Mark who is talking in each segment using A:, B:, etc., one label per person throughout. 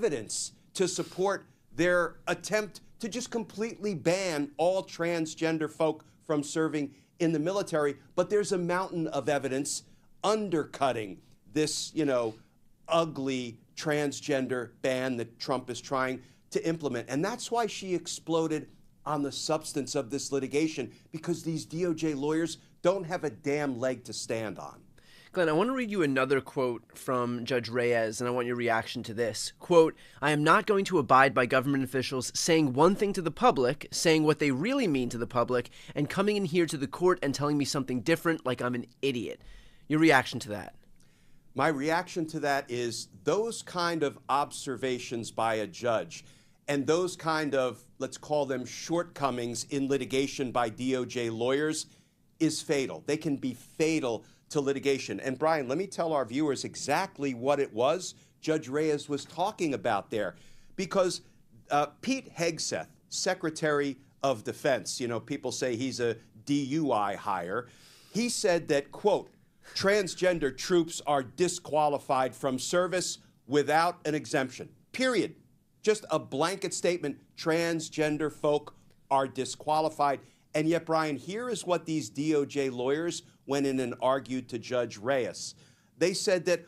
A: evidence to support their attempt to just completely ban all transgender folk from serving in the military. But there's a mountain of evidence undercutting this, ugly transgender ban that Trump is trying to implement. And that's why she exploded on the substance of this litigation, because these DOJ lawyers don't have a damn leg to stand on.
B: Glenn, I want to read you another quote from Judge Reyes, and I want your reaction to this. Quote, "I am not going to abide by government officials saying one thing to the public, saying what they really mean to the public, and coming in here to the court and telling me something different like I'm an idiot." Your reaction to that?
A: My reaction to that is those kind of observations by a judge and those kind of, let's call them shortcomings in litigation by DOJ lawyers is fatal. They can be fatal to litigation. And Brian, let me tell our viewers exactly what it was Judge Reyes was talking about there. Because Pete Hegseth, Secretary of Defense, people say he's a DUI hire, he said that, quote, "transgender troops are disqualified from service without an exemption." Period. Just a blanket statement. Transgender folk are disqualified. And yet, Brian, here is what these DOJ lawyers went in and argued to Judge Reyes. They said that,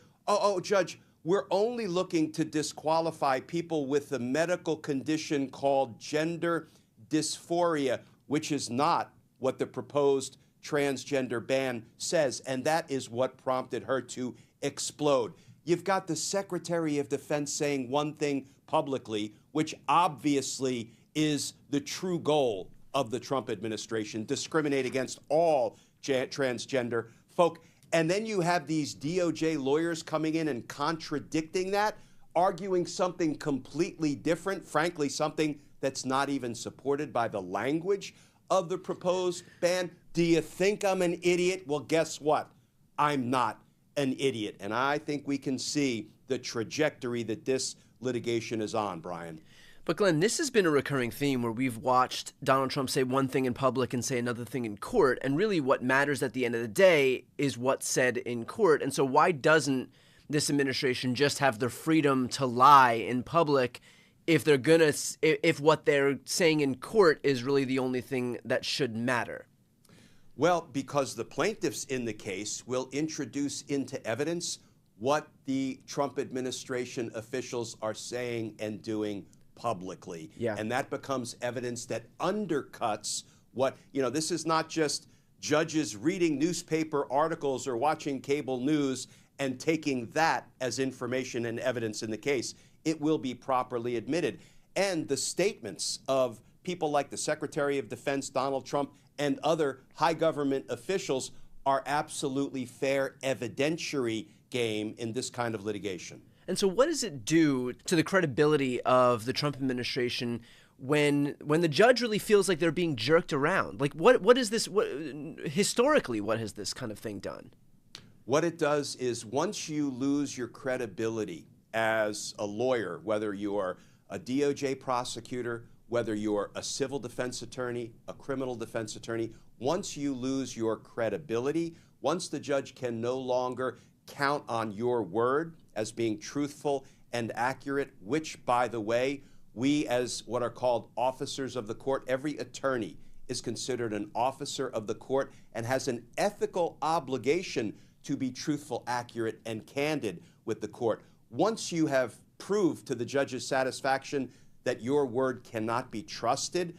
A: Judge, we're only looking to disqualify people with a medical condition called gender dysphoria, which is not what the proposed transgender ban says. And that is what prompted her to explode. You've got the Secretary of Defense saying one thing publicly, which obviously is the true goal of the Trump administration, discriminate against all transgender folk. And then you have these DOJ lawyers coming in and contradicting that, arguing something completely different, frankly, something that's not even supported by the language of the proposed ban. Do you think I'm an idiot? Well, guess what? I'm not an idiot. And I think we can see the trajectory that this litigation is on, Brian.
B: But Glenn, this has been a recurring theme where we've watched Donald Trump say one thing in public and say another thing in court. And really what matters at the end of the day is what's said in court. And so why doesn't this administration just have the freedom to lie in public if if what they're saying in court is really the only thing that should matter?
A: Well, because the plaintiffs in the case will introduce into evidence what the Trump administration officials are saying and doing publicly.
B: Yeah.
A: And that becomes evidence that undercuts what, this is not just judges reading newspaper articles or watching cable news and taking that as information and evidence in the case. It will be properly admitted. And the statements of people like the Secretary of Defense, Donald Trump, and other high government officials are absolutely fair evidentiary game in this kind of litigation.
B: And so what does it do to the credibility of the Trump administration when the judge really feels like they're being jerked around? Like what is this, historically, what has this kind of thing done?
A: What it does is once you lose your credibility as a lawyer, whether you're a DOJ prosecutor, whether you're a civil defense attorney, a criminal defense attorney, once you lose your credibility, once the judge can no longer count on your word as being truthful and accurate, which, by the way, we as what are called officers of the court, every attorney is considered an officer of the court and has an ethical obligation to be truthful, accurate, and candid with the court. Once you have proved to the judge's satisfaction that your word cannot be trusted,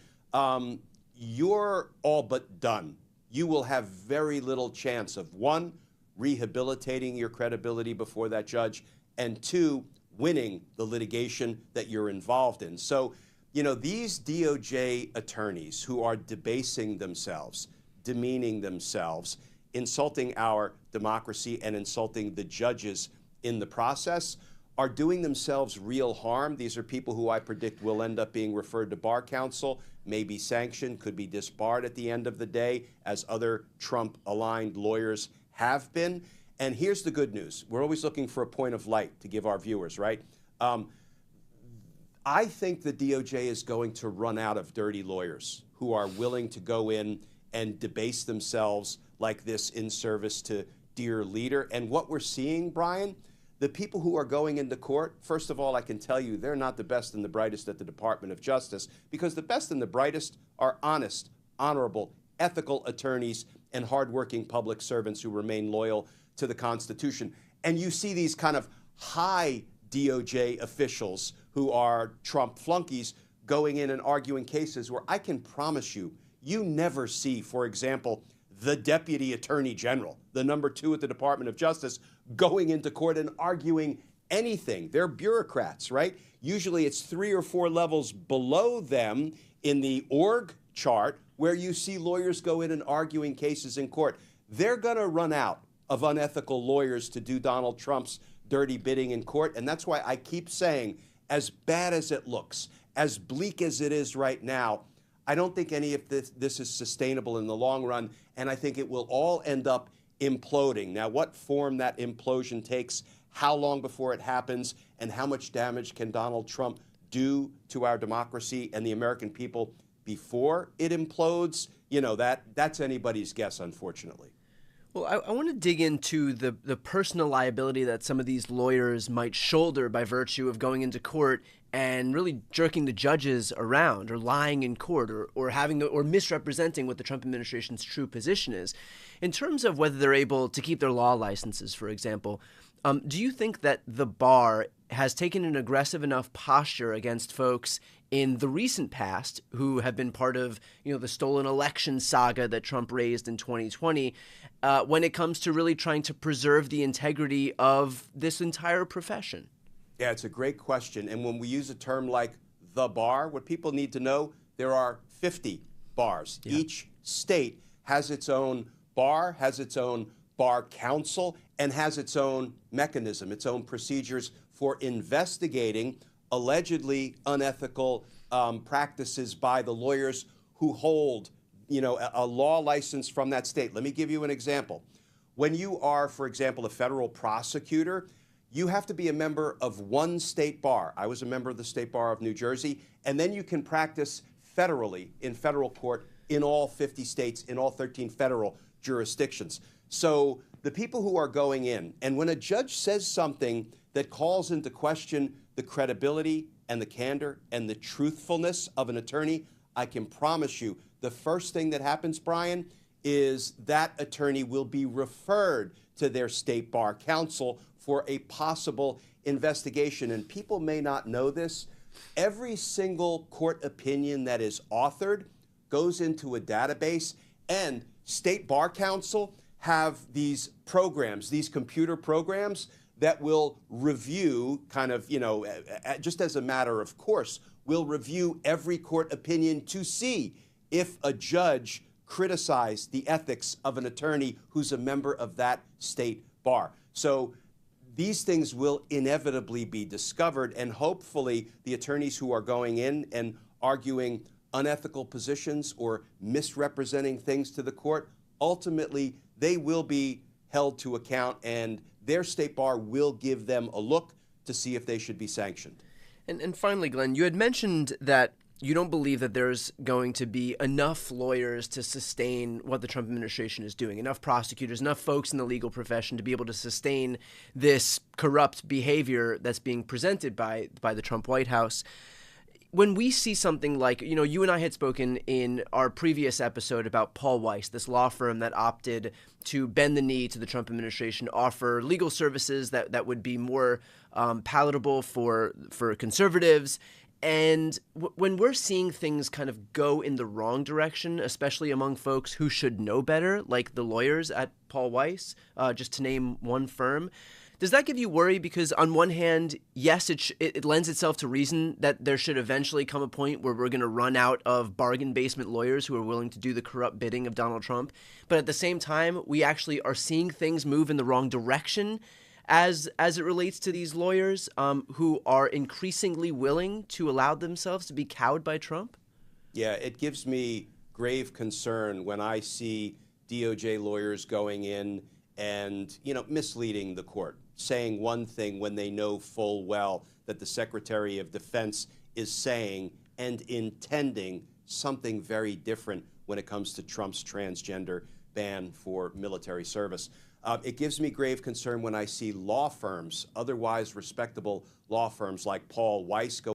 A: you're all but done. You will have very little chance of, one, rehabilitating your credibility before that judge, and two, winning the litigation that you're involved in. So, these DOJ attorneys who are debasing themselves, demeaning themselves, insulting our democracy and insulting the judges in the process are doing themselves real harm. These are people who I predict will end up being referred to bar council, may be sanctioned, could be disbarred at the end of the day, as other Trump-aligned lawyers have been. And here's the good news. We're always looking for a point of light to give our viewers, right? I think the DOJ is going to run out of dirty lawyers who are willing to go in and debase themselves like this in service to dear leader. And what we're seeing, Brian, the people who are going into court, first of all, I can tell you they're not the best and the brightest at the Department of Justice, because the best and the brightest are honest, honorable, ethical attorneys and hardworking public servants who remain loyal to the Constitution. And you see these kind of high DOJ officials who are Trump flunkies going in and arguing cases where I can promise you, you never see, for example, the Deputy Attorney General, the number 2 at the Department of Justice, going into court and arguing anything. They're bureaucrats, right? Usually it's 3 or 4 levels below them in the org chart where you see lawyers go in and arguing cases in court. They're going to run out of unethical lawyers to do Donald Trump's dirty bidding in court. And that's why I keep saying, as bad as it looks, as bleak as it is right now, I don't think any of this is sustainable in the long run, and I think it will all end up imploding. Now, what form that implosion takes, how long before it happens, and how much damage can Donald Trump do to our democracy and the American people before it implodes, that's anybody's guess, unfortunately.
B: Well, I want to dig into the personal liability that some of these lawyers might shoulder by virtue of going into court and really jerking the judges around, or lying in court, or misrepresenting what the Trump administration's true position is. In terms of whether they're able to keep their law licenses, for example, do you think that the bar has taken an aggressive enough posture against folks in the recent past who have been part of, the stolen election saga that Trump raised in 2020, when it comes to really trying to preserve the integrity of this entire profession?
A: Yeah, it's a great question. And when we use a term like the bar, what people need to know, there are 50 bars. Yeah. Each state has its own bar, has its own bar council, and has its own mechanism, its own procedures for investigating allegedly unethical practices by the lawyers who hold, a law license from that state. Let me give you an example. When you are, for example, a federal prosecutor, you have to be a member of one state bar. I was a member of the State Bar of New Jersey, and then you can practice federally in federal court in all 50 states, in all 13 federal jurisdictions. So the people who are going in, and when a judge says something that calls into question the credibility and the candor and the truthfulness of an attorney, I can promise you the first thing that happens, Brian, is that attorney will be referred to their state bar counsel for a possible investigation. And people may not know this. Every single court opinion that is authored goes into a database, and state bar counsel have these programs, these computer programs that will review just as a matter of course, will review every court opinion to see if a judge criticized the ethics of an attorney who's a member of that state bar. So these things will inevitably be discovered, and hopefully the attorneys who are going in and arguing unethical positions or misrepresenting things to the court, ultimately they will be held to account, and their state bar will give them a look to see if they should be sanctioned.
B: And finally, Glenn, you had mentioned that you don't believe that there's going to be enough lawyers to sustain what the Trump administration is doing, enough prosecutors, enough folks in the legal profession to be able to sustain this corrupt behavior that's being presented by the Trump White House. When we see something like, you and I had spoken in our previous episode about Paul Weiss, this law firm that opted to bend the knee to the Trump administration, offer legal services that would be more palatable for conservatives. And when we're seeing things kind of go in the wrong direction, especially among folks who should know better, like the lawyers at Paul Weiss, just to name one firm, does that give you worry? Because on one hand, yes, it lends itself to reason that there should eventually come a point where we're going to run out of bargain basement lawyers who are willing to do the corrupt bidding of Donald Trump. But at the same time, we actually are seeing things move in the wrong direction as it relates to these lawyers who are increasingly willing to allow themselves to be cowed by Trump?
A: Yeah, it gives me grave concern when I see DOJ lawyers going in and, misleading the court, saying one thing when they know full well that the Secretary of Defense is saying and intending something very different when it comes to Trump's transgender ban for military service. It gives me grave concern when I see law firms, otherwise respectable law firms like Paul Weiss, go